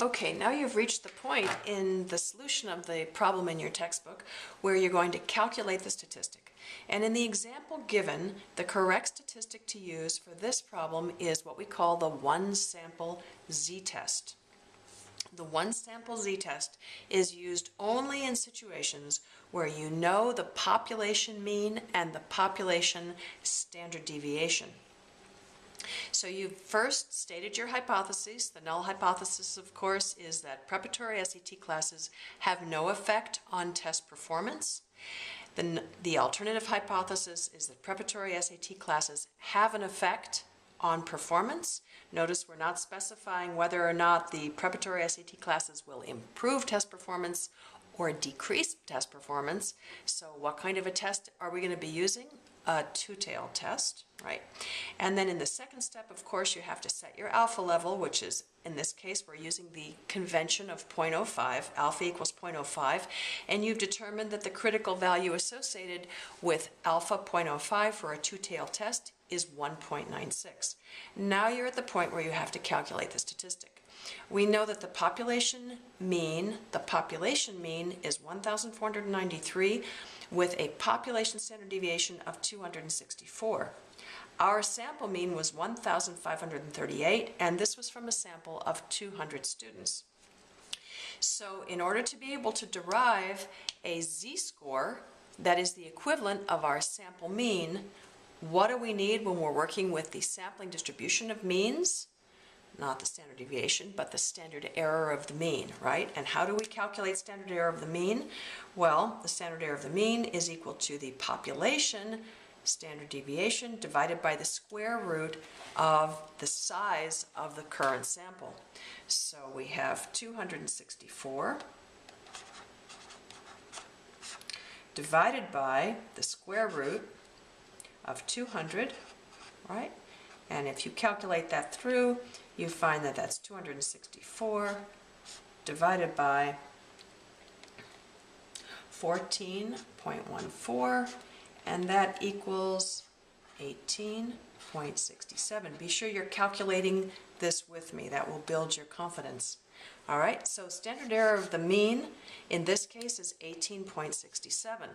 Okay, now you've reached the point in the solution of the problem in your textbook where you're going to calculate the statistic. And in the example given, the correct statistic to use for this problem is what we call the one-sample z-test. The one-sample z-test is used only in situations where you know the population mean and the population standard deviation. So you've first stated your hypotheses. The null hypothesis, of course, is that preparatory SAT classes have no effect on test performance. The alternative hypothesis is that preparatory SAT classes have an effect on performance. Notice we're not specifying whether or not the preparatory SAT classes will improve test performance or decrease test performance. So what kind of a test are we going to be using? A two-tailed test, right? And then in the second step, of course, you have to set your alpha level, which is, in this case, we're using the convention of 0.05, alpha equals 0.05, and you've determined that the critical value associated with alpha 0.05 for a two-tailed test is 1.96. Now you're at the point where you have to calculate the statistic. We know that the population mean is 1,493 with a population standard deviation of 264. Our sample mean was 1,538, and this was from a sample of 200 students. So in order to be able to derive a z-score that is the equivalent of our sample mean, what do we need when we're working with the sampling distribution of means? Not the standard deviation, but the standard error of the mean, right? And how do we calculate standard error of the mean? Well, the standard error of the mean is equal to the population standard deviation divided by the square root of the size of the current sample. So we have 264 divided by the square root of 200, right? And if you calculate that through, you find that that's 264 divided by 14.14, and that equals 18.67. Be sure you're calculating this with me. That will build your confidence. All right, so standard error of the mean in this case is 18.67.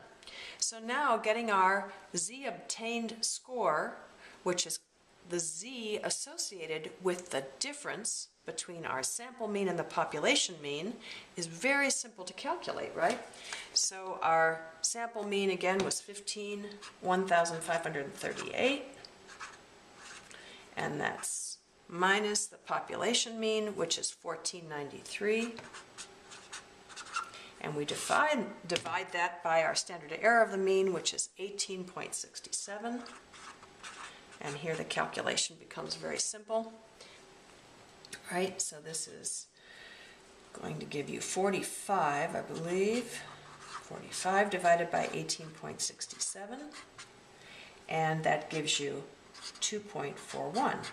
So now getting our z obtained score, which is the z associated with the difference between our sample mean and the population mean, is very simple to calculate, right? So our sample mean again was 1,538, and that's minus the population mean, which is 1,493, and we divide that by our standard error of the mean, which is 18.67. And here the calculation becomes very simple. Right, so this is going to give you 45, I believe. 45 divided by 18.67. And that gives you 2.41.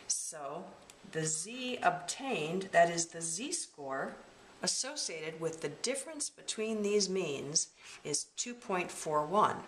So the z obtained, that is the z-score, associated with the difference between these means is 2.41.